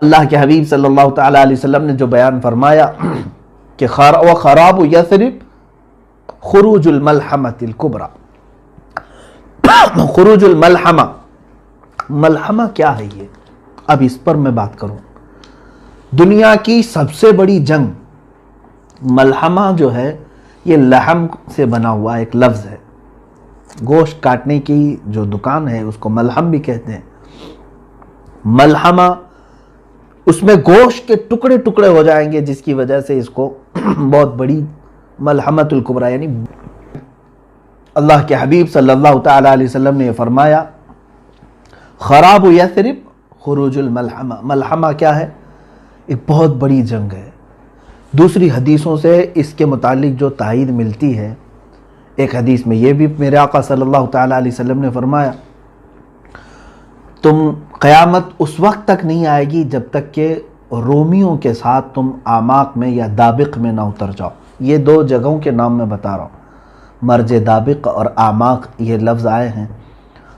اللہ کے حبیب صلی اللہ تعالیٰ علیہ وسلم نے جو بیان فرمایا کہ خراب یثرب خروج الملحمۃ الکبریٰ. خروج الملحمہ، ملحمہ کیا ہے یہ؟ اب اس پر میں بات کروں. دنیا کی سب سے بڑی جنگ، ملحمہ جو ہے یہ لحم سے بنا ہوا ایک لفظ ہے. گوشت کاٹنے کی جو دکان ہے اس کو ملحم بھی کہتے ہیں. ملحمہ، اس میں گوشت کے ٹکڑے ٹکڑے ہو جائیں گے، جس کی وجہ سے اس کو بہت بڑی ملحمۃ الکبریٰ، یعنی اللہ کے حبیب صلی اللہ تعالیٰ علیہ وسلم نے یہ فرمایا خراب یثرب خروج الملحمہ. ملحمہ کیا ہے؟ ایک بہت بڑی جنگ ہے. دوسری حدیثوں سے اس کے متعلق جو تائید ملتی ہے، ایک حدیث میں یہ بھی میرے آقا صلی اللہ تعالیٰ علیہ وسلم نے فرمایا قیامت اس وقت تک نہیں آئے گی جب تک کہ رومیوں کے ساتھ تم آماق میں یا دابق میں نہ اتر جاؤ. یہ دو جگہوں کے نام میں بتا رہا ہوں، مرج دابق اور آماق یہ لفظ آئے ہیں.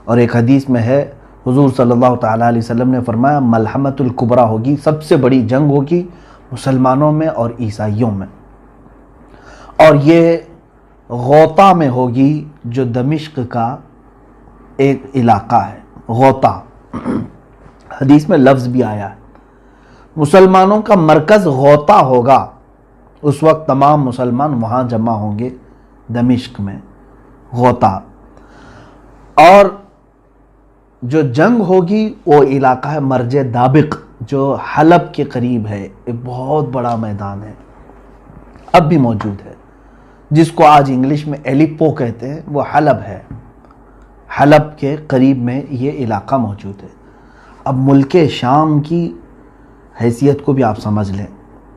اور ایک حدیث میں ہے حضور صلی اللہ تعالیٰ علیہ وسلم نے فرمایا ملحمۃ الکبریٰ ہوگی، سب سے بڑی جنگ ہوگی مسلمانوں میں اور عیسائیوں میں، اور یہ غوطہ میں ہوگی جو دمشق کا ایک علاقہ ہے. غوطہ حدیث میں لفظ بھی آیا ہے. مسلمانوں کا مرکز غوطہ ہوگا. اس وقت تمام مسلمان وہاں جمع ہوں گے دمشق میں، غوطہ. اور جو جنگ ہوگی وہ علاقہ ہے مرج دابق، جو حلب کے قریب ہے. ایک بہت بڑا میدان ہے، اب بھی موجود ہے، جس کو آج انگلش میں ایلیپو کہتے ہیں، وہ حلب ہے. حلب کے قریب میں یہ علاقہ موجود ہے. اب ملک شام کی حیثیت کو بھی آپ سمجھ لیں.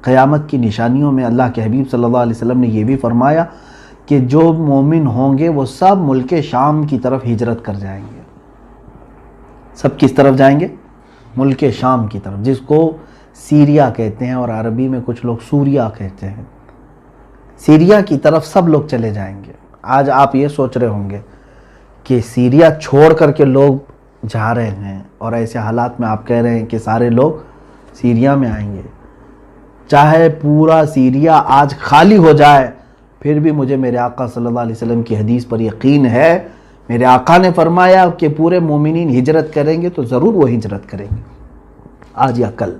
قیامت کی نشانیوں میں اللہ کے حبیب صلی اللہ علیہ وسلم نے یہ بھی فرمایا کہ جو مومن ہوں گے وہ سب ملک شام کی طرف ہجرت کر جائیں گے. سب کس طرف جائیں گے؟ ملک شام کی طرف، جس کو سیریا کہتے ہیں، اور عربی میں کچھ لوگ سوریا کہتے ہیں. سیریا کی طرف سب لوگ چلے جائیں گے. آج آپ یہ سوچ رہے ہوں گے کہ سیریا چھوڑ کر کے لوگ جا رہے ہیں، اور ایسے حالات میں آپ کہہ رہے ہیں کہ سارے لوگ سیریا میں آئیں گے. چاہے پورا سیریا آج خالی ہو جائے، پھر بھی مجھے میرے آقا صلی اللہ علیہ وسلم کی حدیث پر یقین ہے. میرے آقا نے فرمایا کہ پورے مومنین ہجرت کریں گے تو ضرور وہ ہجرت کریں گے. آج یا کل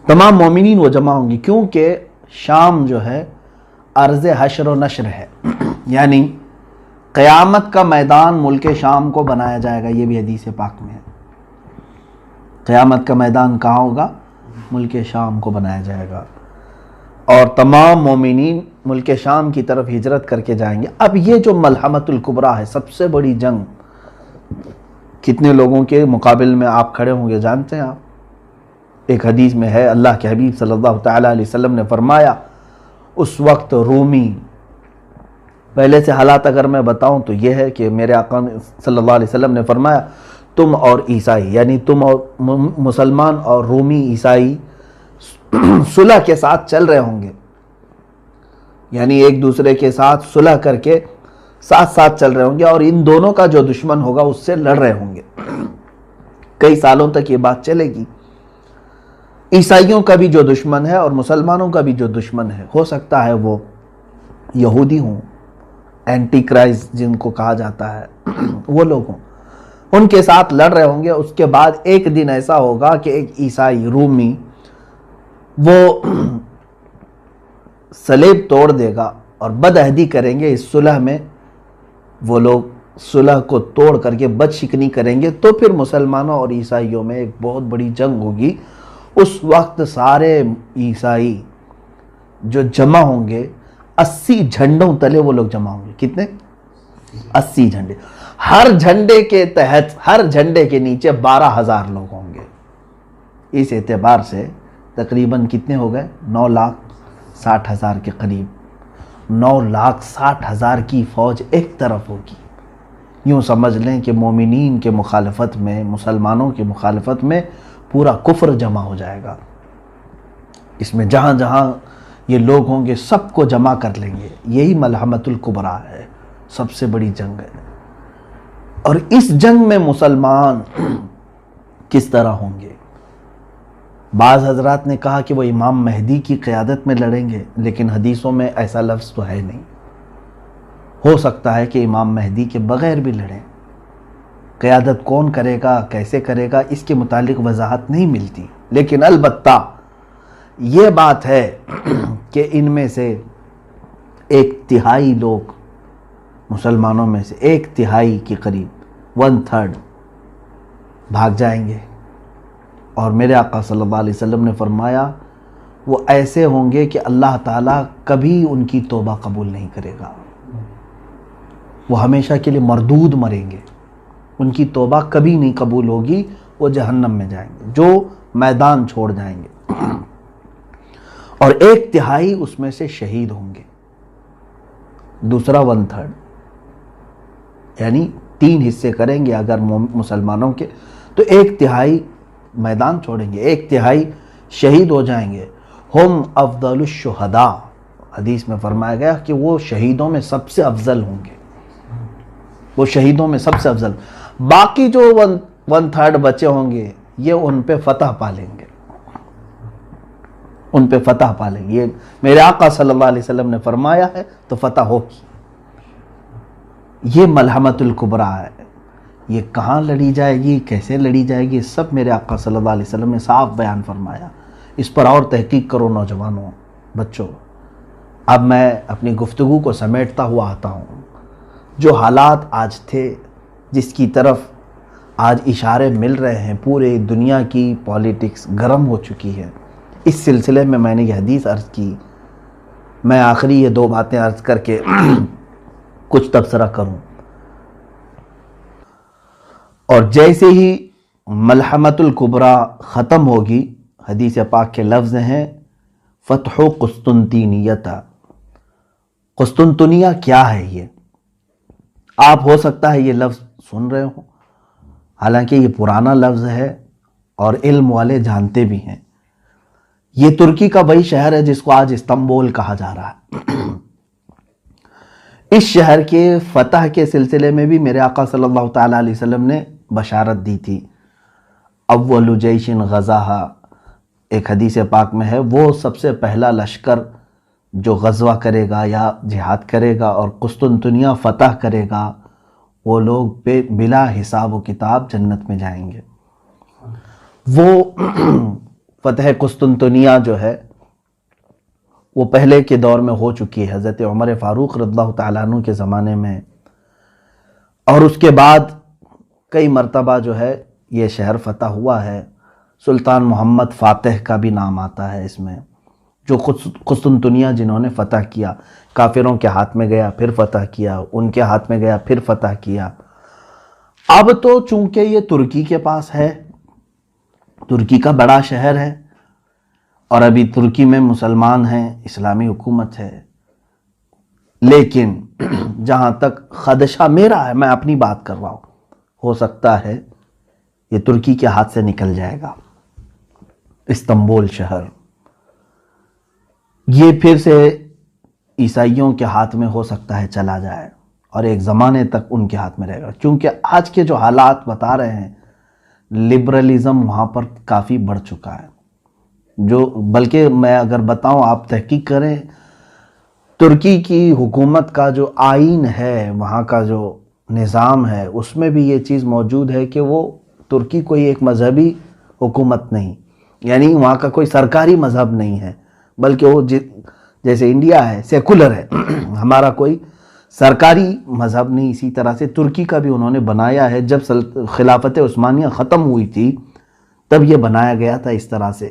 تمام مومنین وہ جمع ہوں گی، کیونکہ شام جو ہے ارض حشر و نشر ہے. یعنی قیامت کا میدان ملک شام کو بنایا جائے گا. یہ بھی حدیث پاک میں ہے. قیامت کا میدان کہاں ہوگا؟ ملک شام کو بنایا جائے گا، اور تمام مومنین ملک شام کی طرف ہجرت کر کے جائیں گے. اب یہ جو ملحمۃ الکبریٰ ہے، سب سے بڑی جنگ، کتنے لوگوں کے مقابل میں آپ کھڑے ہوں گے جانتے ہیں آپ؟ ایک حدیث میں ہے اللہ کے حبیب صلی اللہ تعالیٰ علیہ وسلم نے فرمایا اس وقت رومی، پہلے سے حالات اگر میں بتاؤں تو یہ ہے کہ میرے آقا صلی اللہ علیہ وسلم نے فرمایا تم اور عیسائی، یعنی تم اور مسلمان اور رومی عیسائی صلح کے ساتھ چل رہے ہوں گے، یعنی ایک دوسرے کے ساتھ صلح کر کے ساتھ ساتھ چل رہے ہوں گے، اور ان دونوں کا جو دشمن ہوگا اس سے لڑ رہے ہوں گے. کئی سالوں تک یہ بات چلے گی. عیسائیوں کا بھی جو دشمن ہے اور مسلمانوں کا بھی جو دشمن ہے، ہو سکتا ہے وہ یہودی ہوں، اینٹی کرائسٹ جن کو کہا جاتا ہے، وہ لوگ ہوں، ان کے ساتھ لڑ رہے ہوں گے. اس کے بعد ایک دن ایسا ہوگا کہ ایک عیسائی رومی وہ صلیب توڑ دے گا اور بدعہدی کریں گے. اس صلح میں وہ لوگ صلح کو توڑ کر کے بد شکنی کریں گے، تو پھر مسلمانوں اور عیسائیوں میں ایک بہت بڑی جنگ ہوگی. اس وقت سارے عیسائی جو جمع ہوں گے 80 جھنڈوں تلے وہ لوگ جمع ہوں گے. کتنے؟ 80 جھنڈے. ہر جھنڈے کے تحت، ہر جھنڈے کے نیچے 12,000 لوگ ہوں گے. اس اعتبار سے تقریباً کتنے ہو گئے؟ 9,60,000 کے قریب. 9,60,000 کی فوج ایک طرف ہوگی. یوں سمجھ لیں کہ مومنین کے مخالفت میں، مسلمانوں کے مخالفت میں پورا کفر جمع ہو جائے گا. اس میں جہاں جہاں یہ لوگ ہوں گے سب کو جمع کر لیں گے. یہی ملحمۃ الکبریٰ ہے، سب سے بڑی جنگ ہے. اور اس جنگ میں مسلمان کس طرح ہوں گے؟ بعض حضرات نے کہا کہ وہ امام مہدی کی قیادت میں لڑیں گے، لیکن حدیثوں میں ایسا لفظ تو ہے نہیں۔ ہو سکتا ہے کہ امام مہدی کے بغیر بھی لڑیں۔ قیادت کون کرے گا، کیسے کرے گا، اس کے متعلق وضاحت نہیں ملتی، لیکن البتہ یہ بات ہے کہ ان میں سے 1/3 لوگ، مسلمانوں میں سے 1/3 کے قریب 1/3 بھاگ جائیں گے، اور میرے آقا صلی اللہ علیہ وسلم نے فرمایا وہ ایسے ہوں گے کہ اللہ تعالیٰ کبھی ان کی توبہ قبول نہیں کرے گا، وہ ہمیشہ کے لیے مردود مریں گے، ان کی توبہ کبھی نہیں قبول ہوگی، وہ جہنم میں جائیں گے، جو میدان چھوڑ جائیں گے، اور 1/3 اس میں سے شہید ہوں گے، دوسرا 1/3، یعنی 3 حصے کریں گے اگر مسلمانوں کے، تو 1/3 میدان چھوڑیں گے، 1/3 شہید ہو جائیں گے۔ ہم افضل الشہداء، حدیث میں فرمایا گیا کہ وہ شہیدوں میں سب سے افضل ہوں گے، وہ شہیدوں میں سب سے افضل۔ باقی جو 1/3 بچے ہوں گے یہ ان پہ فتح پالیں گے، ان پہ فتح پالیں گے، یہ میرے آقا صلی اللہ علیہ وسلم نے فرمایا ہے تو فتح ہوگی۔ یہ ملحمۃ الکبریٰ ہے، یہ کہاں لڑی جائے گی، کیسے لڑی جائے گی، سب میرے آقا صلی اللہ علیہ وسلم نے صاف بیان فرمایا۔ اس پر اور تحقیق کرو نوجوانوں، بچوں۔ اب میں اپنی گفتگو کو سمیٹتا ہوا آتا ہوں۔ جو حالات آج تھے، جس کی طرف آج اشارے مل رہے ہیں، پورے دنیا کی پولیٹکس گرم ہو چکی ہے، اس سلسلے میں نے یہ حدیث عرض کی۔ میں آخری یہ 2 باتیں عرض کر کے کچھ تبصرہ کروں۔ اور جیسے ہی ملحمۃ الکبریٰ ختم ہوگی، حدیث پاک کے لفظ ہیں فتح قسطنطینیہ۔ قسطنطنیہ کیا ہے؟ یہ آپ ہو سکتا ہے یہ لفظ سن رہے ہوں، حالانکہ یہ پرانا لفظ ہے اور علم والے جانتے بھی ہیں۔ یہ ترکی کا وہی شہر ہے جس کو آج استنبول کہا جا رہا ہے۔ اس شہر کے فتح کے سلسلے میں بھی میرے آقا صلی اللہ تعالیٰ علیہ وسلم نے بشارت دی تھی۔ اول جیش غزاہا، ایک حدیث پاک میں ہے، وہ سب سے پہلا لشکر جو غزوہ کرے گا یا جہاد کرے گا اور قسطنطنیہ فتح کرے گا، وہ لوگ بلا حساب و کتاب جنت میں جائیں گے۔ وہ فتح قسطنطنیہ جو ہے وہ پہلے کے دور میں ہو چکی ہے، حضرت عمر فاروق رضی اللہ تعالیٰ عنہ کے زمانے میں، اور اس کے بعد کئی مرتبہ جو ہے یہ شہر فتح ہوا ہے۔ سلطان محمد فاتح کا بھی نام آتا ہے اس میں، جو قسطنطنیہ جنہوں نے فتح کیا، کافروں کے ہاتھ میں گیا پھر فتح کیا، ان کے ہاتھ میں گیا پھر فتح کیا۔ اب تو چونکہ یہ ترکی کے پاس ہے، ترکی کا بڑا شہر ہے، اور ابھی ترکی میں مسلمان ہیں، اسلامی حکومت ہے، لیکن جہاں تک خدشہ میرا ہے، میں اپنی بات کر رہا ہوں، ہو سکتا ہے یہ ترکی کے ہاتھ سے نکل جائے گا استنبول شہر، یہ پھر سے عیسائیوں کے ہاتھ میں ہو سکتا ہے چلا جائے، اور ایک زمانے تک ان کے ہاتھ میں رہے گا، کیونکہ آج کے جو حالات بتا رہے ہیں، لبرلزم وہاں پر کافی بڑھ چکا ہے، جو بلکہ میں اگر بتاؤں، آپ تحقیق کریں، ترکی کی حکومت کا جو آئین ہے، وہاں کا جو نظام ہے، اس میں بھی یہ چیز موجود ہے کہ وہ ترکی کوئی ایک مذہبی حکومت نہیں، یعنی وہاں کا کوئی سرکاری مذہب نہیں ہے، بلکہ وہ جیسے انڈیا ہے سیکولر ہے، ہمارا کوئی سرکاری مذہب نہیں، اسی طرح سے ترکی کا بھی انہوں نے بنایا ہے۔ جب خلافت عثمانیہ ختم ہوئی تھی تب یہ بنایا گیا تھا اس طرح سے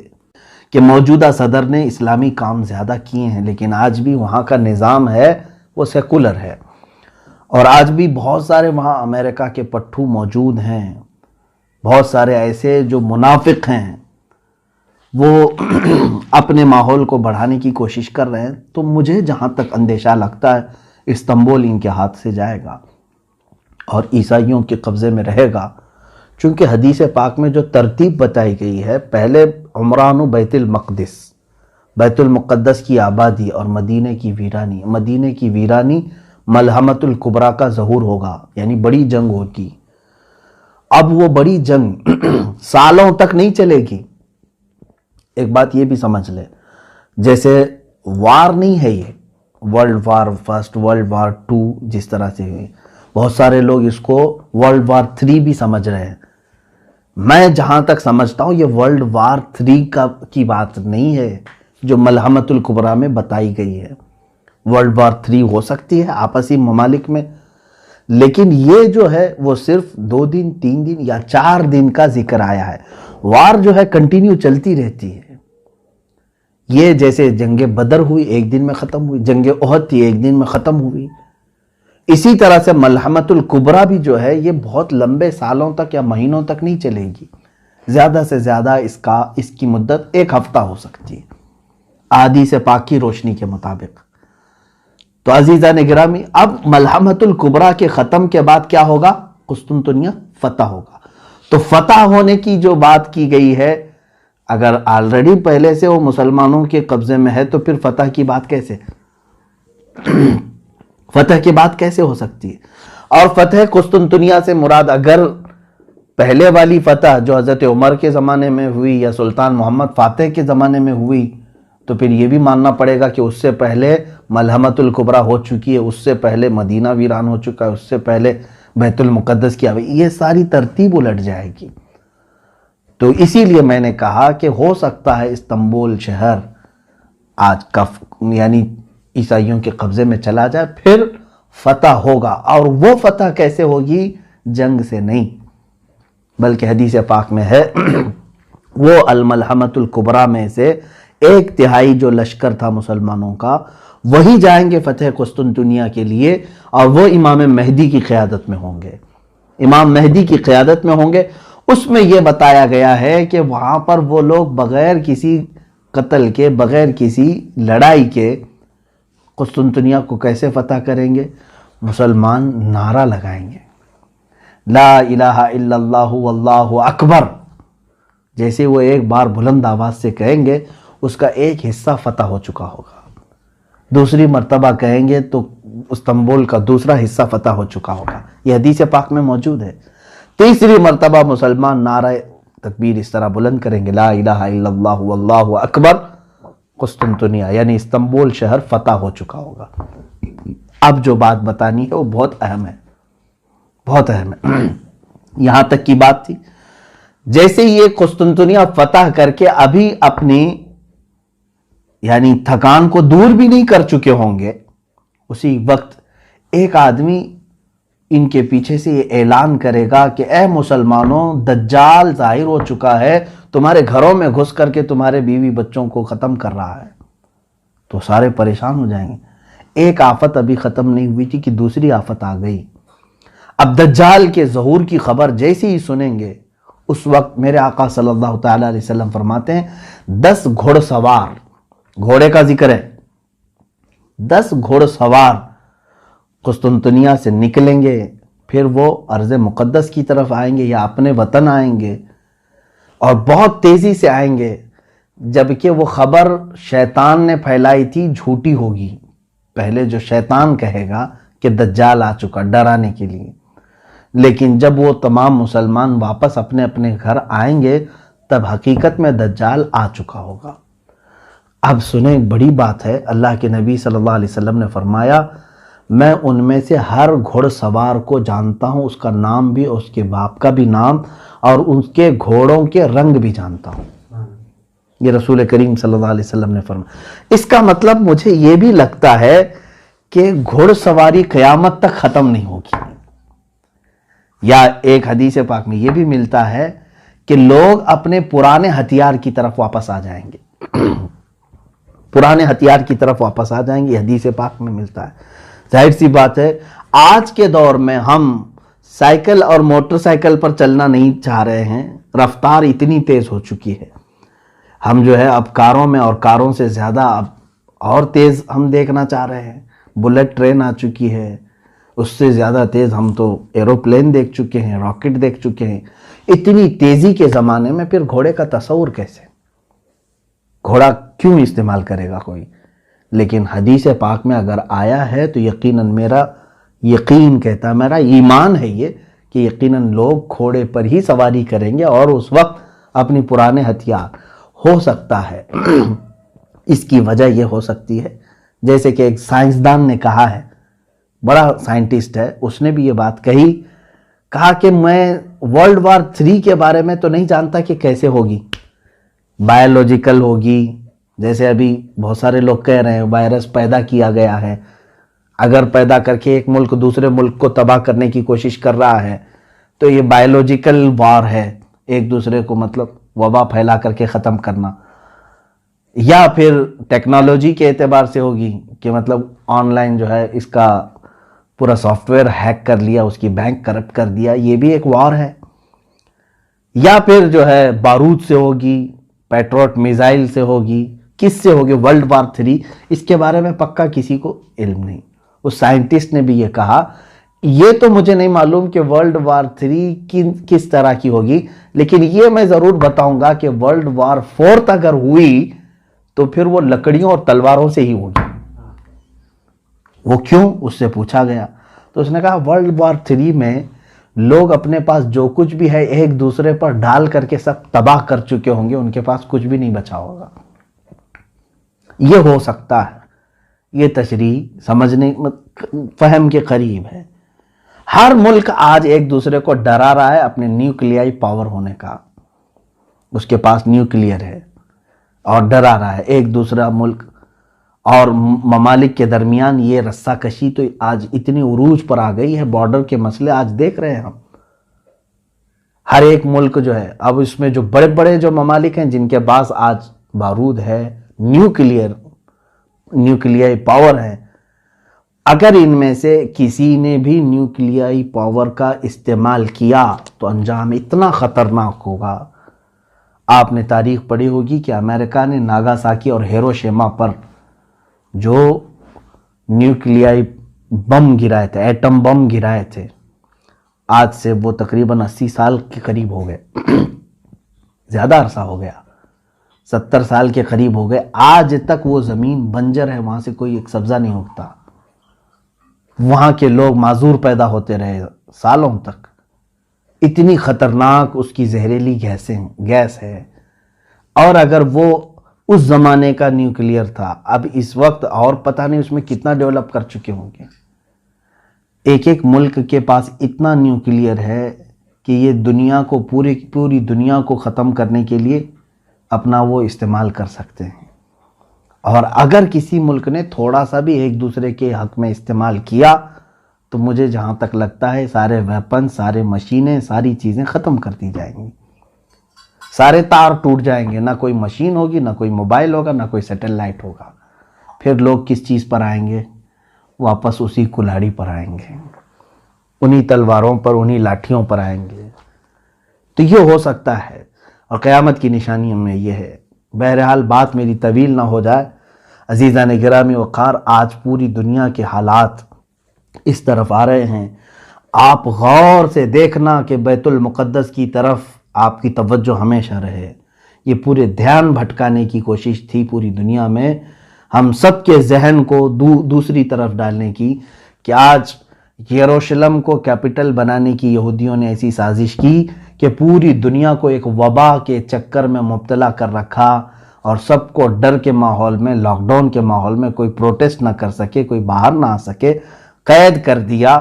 کہ موجودہ صدر نے اسلامی کام زیادہ کیے ہیں، لیکن آج بھی وہاں کا نظام ہے وہ سیکولر ہے، اور آج بھی بہت سارے وہاں امریکہ کے پٹھو موجود ہیں، بہت سارے ایسے جو منافق ہیں، وہ اپنے ماحول کو بڑھانے کی کوشش کر رہے ہیں۔ تو مجھے جہاں تک اندیشہ لگتا ہے استنبول ان کے ہاتھ سے جائے گا اور عیسائیوں کے قبضے میں رہے گا، چونکہ حدیث پاک میں جو ترتیب بتائی گئی ہے، پہلے عمران و بیت المقدس، بیت المقدس کی آبادی اور مدینے کی ویرانی، مدینے کی ویرانی ملحمۃ الکبریٰ کا ظہور ہوگا، یعنی بڑی جنگ ہوگی۔ اب وہ بڑی جنگ سالوں تک نہیں چلے گی، ایک بات یہ بھی سمجھ لیں، جیسے وار نہیں ہے یہ world war first, world war two جس طرح سے ہوئی، بہت سارے لوگ اس کو ورلڈ وار 3 بھی سمجھ رہے ہیں۔ میں جہاں تک سمجھتا ہوں یہ ورلڈ وار 3 کی بات نہیں ہے جو ملحمۃ الکبریٰ میں بتائی گئی ہے۔ ورلڈ وار 3 ہو سکتی ہے آپسی ممالک میں، لیکن یہ جو ہے وہ صرف 2 دن 3 دن یا 4 دن کا ذکر آیا ہے۔ وار جو ہے کنٹینیو چلتی رہتی ہے۔ یہ جیسے جنگ بدر ہوئی 1 دن میں ختم ہوئی، جنگ احد تھی 1 دن میں ختم ہوئی، اسی طرح سے ملحمۃ الکبریٰ بھی جو ہے یہ بہت لمبے سالوں تک یا مہینوں تک نہیں چلے گی، زیادہ سے زیادہ اس کی مدت 1 ہفتہ ہو سکتی ہے احادیث پاک کی روشنی کے مطابق۔ تو عزیزان گرامی، اب ملحمۃ الکبریٰ کے ختم کے بعد کیا ہوگا؟ قسطنطنیہ فتح ہوگا۔ تو فتح ہونے کی جو بات کی گئی ہے، اگر آلریڈی پہلے سے وہ مسلمانوں کے قبضے میں ہے تو پھر فتح کی بات کیسے ہو سکتی ہے؟ اور فتح قسطنطنیہ سے مراد اگر پہلے والی فتح جو حضرت عمر کے زمانے میں ہوئی یا سلطان محمد فاتح کے زمانے میں ہوئی، تو پھر یہ بھی ماننا پڑے گا کہ اس سے پہلے ملحمۃ الکبریٰ ہو چکی ہے، اس سے پہلے مدینہ ویران ہو چکا ہے، اس سے پہلے بیت المقدس کی یہ ساری ترتیب الٹ جائے گی۔ تو اسی لیے میں نے کہا کہ ہو سکتا ہے استنبول شہر آج کا یعنی عیسائیوں کے قبضے میں چلا جائے، پھر فتح ہوگا، اور وہ فتح کیسے ہوگی؟ جنگ سے نہیں، بلکہ حدیث پاک میں ہے وہ الملحمۃ الکبریٰ میں سے 1/3 جو لشکر تھا مسلمانوں کا وہی جائیں گے فتح قسطنطنیہ کے لیے، اور وہ امام مہدی کی قیادت میں ہوں گے، امام مہدی کی قیادت میں ہوں گے۔ اس میں یہ بتایا گیا ہے کہ وہاں پر وہ لوگ بغیر کسی قتل کے، بغیر کسی لڑائی کے قسطنطنیہ کو کیسے فتح کریں گے؟ مسلمان نعرہ لگائیں گے، لا الہ الا اللہ واللہ اکبر، جیسے وہ ایک بار بلند آواز سے کہیں گے اس کا ایک حصہ فتح ہو چکا ہوگا، دوسری مرتبہ کہیں گے تو استنبول کا دوسرا حصہ فتح ہو چکا ہوگا، یہ حدیث پاک میں موجود ہے۔ تیسری مرتبہ مسلمان نعرہ تکبیر اس طرح بلند کریں گے، لا الہ الا اللہ واللہ اکبر، قسطنطنیہ یعنی استنبول شہر فتح ہو چکا ہوگا۔ اب جو بات بتانی ہے وہ بہت اہم ہے، بہت اہم ہے۔ یہاں تک کی بات تھی، جیسے یہ قسطنطنیہ فتح کر کے ابھی اپنی یعنی تھکان کو دور بھی نہیں کر چکے ہوں گے، اسی وقت ایک آدمی ان کے پیچھے سے یہ اعلان کرے گا کہ اے مسلمانوں، دجال ظاہر ہو چکا ہے، تمہارے گھروں میں گھس کر کے تمہارے بیوی بچوں کو ختم کر رہا ہے، تو سارے پریشان ہو جائیں گے۔ ایک آفت ابھی ختم نہیں ہوئی تھی کہ دوسری آفت آ گئی۔ اب دجال کے ظہور کی خبر جیسے ہی سنیں گے، اس وقت میرے آقا صلی اللہ تعالیٰ علیہ وسلم فرماتے ہیں 10 گھوڑ سوار، گھوڑے کا ذکر ہے، 10 گھوڑ سوار قسطنطنیہ سے نکلیں گے، پھر وہ ارض مقدس کی طرف آئیں گے یا اپنے وطن آئیں گے، اور بہت تیزی سے آئیں گے، جبکہ وہ خبر شیطان نے پھیلائی تھی جھوٹی ہوگی۔ پہلے جو شیطان کہے گا کہ دجال آ چکا ڈرانے کے لیے، لیکن جب وہ تمام مسلمان واپس اپنے اپنے گھر آئیں گے تب حقیقت میں دجال آ چکا ہوگا۔ اب سنیں، بڑی بات ہے، اللہ کے نبی صلی اللہ علیہ وسلم نے فرمایا میں ان میں سے ہر گھوڑ سوار کو جانتا ہوں، اس کا نام بھی، اس کے باپ کا بھی نام، اور اس کے گھوڑوں کے رنگ بھی جانتا ہوں۔ یہ رسول کریم صلی اللہ علیہ وسلم نے فرمایا۔ اس کا مطلب مجھے یہ بھی لگتا ہے کہ گھوڑ سواری قیامت تک ختم نہیں ہوگی، یا ایک حدیث پاک میں یہ بھی ملتا ہے کہ لوگ اپنے پرانے ہتھیار کی طرف واپس آ جائیں گے، پرانے ہتھیار کی طرف واپس آ جائیں گے، یہ حدیث پاک میں ملتا ہے۔ ظاہر سی بات ہے آج کے دور میں ہم سائیکل اور موٹر سائیکل پر چلنا نہیں چاہ رہے ہیں، رفتار اتنی تیز ہو چکی ہے، ہم جو ہے اب کاروں میں، اور کاروں سے زیادہ اب اور تیز ہم دیکھنا چاہ رہے ہیں، بلٹ ٹرین آ چکی ہے، اس سے زیادہ تیز ہم تو ایروپلین دیکھ چکے ہیں، راکٹ دیکھ چکے ہیں۔ اتنی تیزی کے زمانے میں پھر گھوڑے کا تصور کیسے؟ گھوڑا کیوں استعمال کرے گا کوئی؟ لیکن حدیث پاک میں اگر آیا ہے تو یقیناً میرا یقین کہتا ہے، میرا ایمان ہے یہ کہ یقیناً لوگ گھوڑے پر ہی سواری کریں گے، اور اس وقت اپنی پرانے ہتھیار، ہو سکتا ہے اس کی وجہ یہ ہو سکتی ہے، جیسے کہ ایک سائنسدان نے کہا ہے، بڑا سائنٹسٹ ہے، اس نے بھی یہ بات کہا کہ میں ورلڈ وار 3 کے بارے میں تو نہیں جانتا کہ کیسے ہوگی، بایولوجیکل ہوگی، جیسے ابھی بہت سارے لوگ کہہ رہے ہیں وائرس پیدا کیا گیا ہے، اگر پیدا کر کے ایک ملک دوسرے ملک کو تباہ کرنے کی کوشش کر رہا ہے تو یہ بایولوجیکل وار ہے، ایک دوسرے کو مطلب وبا پھیلا کر کے ختم کرنا، یا پھر ٹیکنالوجی کے اعتبار سے ہوگی کہ مطلب آن لائن جو ہے اس کا پورا سافٹ ویئر ہیک کر لیا، اس کی بینک کرپٹ کر دیا، یہ بھی ایک وار ہے، یا پھر جو ہے بارود سے ہوگی، پیٹروٹ میزائل سے ہوگی، کس سے ہوگی ورلڈ وار 3، اس کے بارے میں پکا کسی کو علم نہیں۔ اس سائنٹسٹ نے بھی یہ کہا، یہ تو مجھے نہیں معلوم کہ ورلڈ وار 3 کس طرح کی ہوگی، لیکن یہ میں ضرور بتاؤں گا کہ ورلڈ وار 4 اگر ہوئی تو پھر وہ لکڑیوں اور تلواروں سے ہی ہوگی۔ وہ کیوں؟ اس سے پوچھا گیا تو اس نے کہا ورلڈ وار 3 میں لوگ اپنے پاس جو کچھ بھی ہے ایک دوسرے پر ڈال کر کے سب تباہ کر چکے ہوں گے، ان کے پاس کچھ بھی نہیں بچا ہوگا۔ یہ ہو سکتا ہے، یہ تشریح سمجھنے فہم کے قریب ہے۔ ہر ملک آج ایک دوسرے کو ڈرا رہا ہے اپنے نیوکلیائی پاور ہونے کا، اس کے پاس نیوکلیئر ہے اور ڈرا رہا ہے ایک دوسرا ملک، اور ممالک کے درمیان یہ رسہ کشی تو آج اتنی عروج پر آ گئی ہے، بارڈر کے مسئلے آج دیکھ رہے ہیں ہم۔ ہر ایک ملک جو ہے اب اس میں جو بڑے بڑے جو ممالک ہیں جن کے پاس آج بارود ہے، نیوکلیائی پاور ہے، اگر ان میں سے کسی نے بھی نیوکلیائی پاور کا استعمال کیا تو انجام اتنا خطرناک ہوگا۔ آپ نے تاریخ پڑھی ہوگی کہ امریکہ نے ناگاساکی اور ہیروشیما پر جو نیوکلیائی بم گرائے تھے، ایٹم بم گرائے تھے، آج سے وہ تقریباً 80 سال کے قریب ہو گئے، زیادہ عرصہ ہو گیا، 70 سال کے قریب ہو گئے، آج تک وہ زمین بنجر ہے، وہاں سے کوئی ایک سبزہ نہیں اگتا، وہاں کے لوگ معذور پیدا ہوتے رہے سالوں تک، اتنی خطرناک اس کی زہریلی گیس ہے۔ اور اگر وہ اس زمانے کا نیوکلیئر تھا، اب اس وقت اور پتہ نہیں اس میں کتنا ڈیولپ کر چکے ہوں گے۔ ایک ایک ملک کے پاس اتنا نیوکلیئر ہے کہ یہ دنیا کو پوری دنیا کو ختم کرنے کے لیے اپنا وہ استعمال کر سکتے ہیں، اور اگر کسی ملک نے تھوڑا سا بھی ایک دوسرے کے حق میں استعمال کیا تو مجھے جہاں تک لگتا ہے سارے ویپن، سارے مشینیں، ساری چیزیں ختم کر دی جائیں گی، سارے تار ٹوٹ جائیں گے، نہ کوئی مشین ہوگی، نہ کوئی موبائل ہوگا، نہ کوئی سیٹلائٹ ہوگا۔ پھر لوگ کس چیز پر آئیں گے؟ واپس اسی کلاڑی پر آئیں گے، انہی تلواروں پر، انہی لاٹھیوں پر آئیں گے۔ تو یہ ہو سکتا ہے، اور قیامت کی نشانیوں میں یہ ہے۔ بہرحال بات میری طویل نہ ہو جائے، عزیزان گرامی وقار، آج پوری دنیا کے حالات اس طرف آ رہے ہیں، آپ غور سے دیکھنا کہ بیت المقدس کی طرف آپ کی توجہ ہمیشہ رہے۔ یہ پورے دھیان بھٹکانے کی کوشش تھی پوری دنیا میں، ہم سب کے ذہن کو دوسری طرف ڈالنے کی، کہ آج یروشلم کو کیپٹل بنانے کی یہودیوں نے ایسی سازش کی کہ پوری دنیا کو ایک وبا کے چکر میں مبتلا کر رکھا، اور سب کو ڈر کے ماحول میں، لاک ڈاؤن کے ماحول میں، کوئی پروٹیسٹ نہ کر سکے، کوئی باہر نہ آ سکے، قید کر دیا۔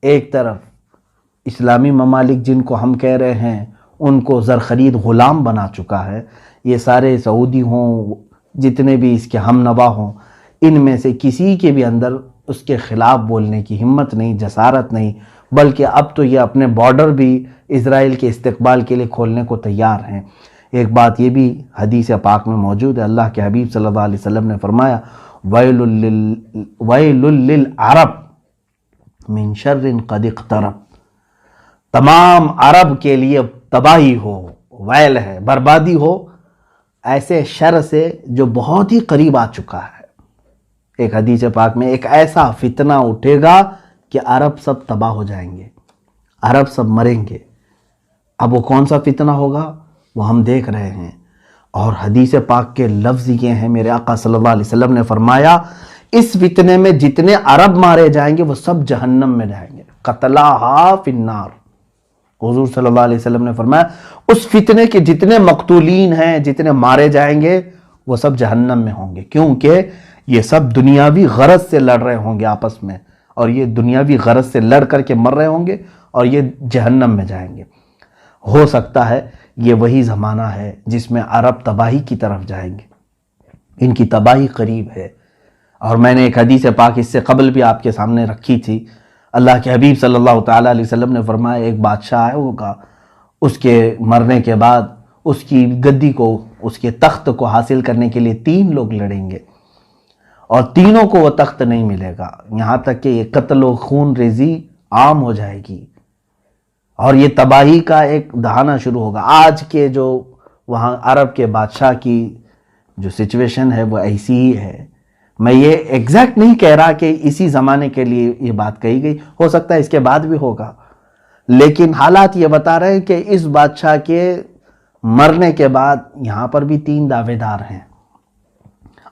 ایک طرف اسلامی ممالک جن کو ہم کہہ رہے ہیں ان کو زرخرید غلام بنا چکا ہے، یہ سارے سعودی ہوں، جتنے بھی اس کے ہم نوا ہوں، ان میں سے کسی کے بھی اندر اس کے خلاف بولنے کی ہمت نہیں، جسارت نہیں، بلکہ اب تو یہ اپنے بارڈر بھی اسرائیل کے استقبال کے لیے کھولنے کو تیار ہیں۔ ایک بات یہ بھی حدیث پاک میں موجود ہے، اللہ کے حبیب صلی اللہ علیہ وسلم نے فرمایا وَيْلٌ لِّلْعَرَبِ مِن شَرٍ قَدِ اقْتَرَبَ، تمام عرب کے لیے تباہی ہو، ویل ہے، بربادی ہو ایسے شر سے جو بہت ہی قریب آ چکا ہے۔ ایک حدیث پاک میں ایک ایسا فتنہ اٹھے گا کہ عرب سب تباہ ہو جائیں گے، عرب سب مریں گے۔ اب وہ کون سا فتنہ ہوگا وہ ہم دیکھ رہے ہیں، اور حدیث پاک کے لفظ یہ ہیں، میرے آقا صلی اللہ علیہ وسلم نے فرمایا اس فتنے میں جتنے عرب مارے جائیں گے وہ سب جہنم میں جائیں گے، قتلاہا فی النار، حضور صلی اللہ علیہ وسلم نے فرمایا اس فتنے کے جتنے مقتولین ہیں، جتنے مارے جائیں گے، وہ سب جہنم میں ہوں گے، کیونکہ یہ سب دنیاوی غرض سے لڑ رہے ہوں گے آپس میں، اور یہ دنیاوی غرض سے لڑ کر کے مر رہے ہوں گے اور یہ جہنم میں جائیں گے۔ ہو سکتا ہے یہ وہی زمانہ ہے جس میں عرب تباہی کی طرف جائیں گے، ان کی تباہی قریب ہے۔ اور میں نے ایک حدیث پاک اس سے قبل بھی آپ کے سامنے رکھی تھی۔ اللہ کے حبیب صلی اللہ تعالیٰ علیہ وسلم نے فرمایا ایک بادشاہ ہے ہوگا، اس کے مرنے کے بعد اس کی گدی کو، اس کے تخت کو حاصل کرنے کے لیے 3 لوگ لڑیں گے، اور تینوں کو وہ تخت نہیں ملے گا، یہاں تک کہ یہ قتل و خون ریزی عام ہو جائے گی، اور یہ تباہی کا ایک دہانا شروع ہوگا۔ آج کے جو وہاں عرب کے بادشاہ کی جو سچویشن ہے وہ ایسی ہی ہے۔ میں یہ ایگزیکٹ نہیں کہہ رہا کہ اسی زمانے کے لیے یہ بات کہی گئی، ہو سکتا ہے اس کے بعد بھی ہوگا، لیکن حالات یہ بتا رہے ہیں کہ اس بادشاہ کے مرنے کے بعد یہاں پر بھی 3 دعوے دار ہیں۔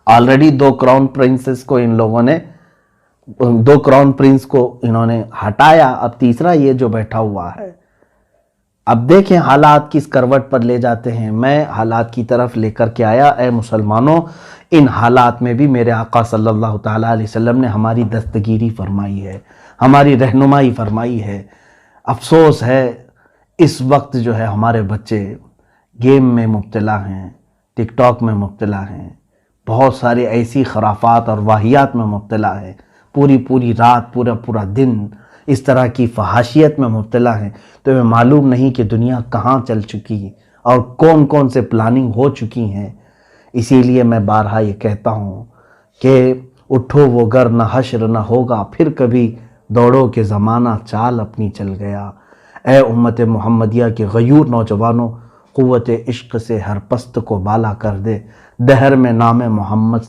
آلریڈی 2 کراؤن پرنسز کو ان لوگوں نے، 2 کراؤن پرنس کو انہوں نے ہٹایا، اب تیسرا یہ جو بیٹھا ہوا ہے۔ اب دیکھیں حالات کس کروٹ پر لے جاتے ہیں۔ میں حالات کی طرف لے کر کے آیا، اے مسلمانوں، ان حالات میں بھی میرے آقا صلی اللہ تعالیٰ علیہ وسلم نے ہماری دستگیری فرمائی ہے، ہماری رہنمائی فرمائی ہے۔ افسوس ہے اس وقت جو ہے ہمارے بچے گیم میں مبتلا ہیں، ٹک ٹاک میں مبتلا ہیں، بہت ساری ایسی خرافات اور واہیات میں مبتلا ہیں، پوری رات پورا دن اس طرح کی فحاشیت میں مبتلا ہیں، تو ہمیں معلوم نہیں کہ دنیا کہاں چل چکی اور کون سے پلاننگ ہو چکی ہیں۔ اسی لیے میں بارہا یہ کہتا ہوں کہ اٹھو وہ گر نہ حشر نہ ہوگا، پھر کبھی دوڑو کہ زمانہ چال اپنی چل گیا۔ اے امت محمدیہ کے غیور نوجوانوں، قوت عشق سے ہر پست کو بالا کر دے، دہر میں نام محمد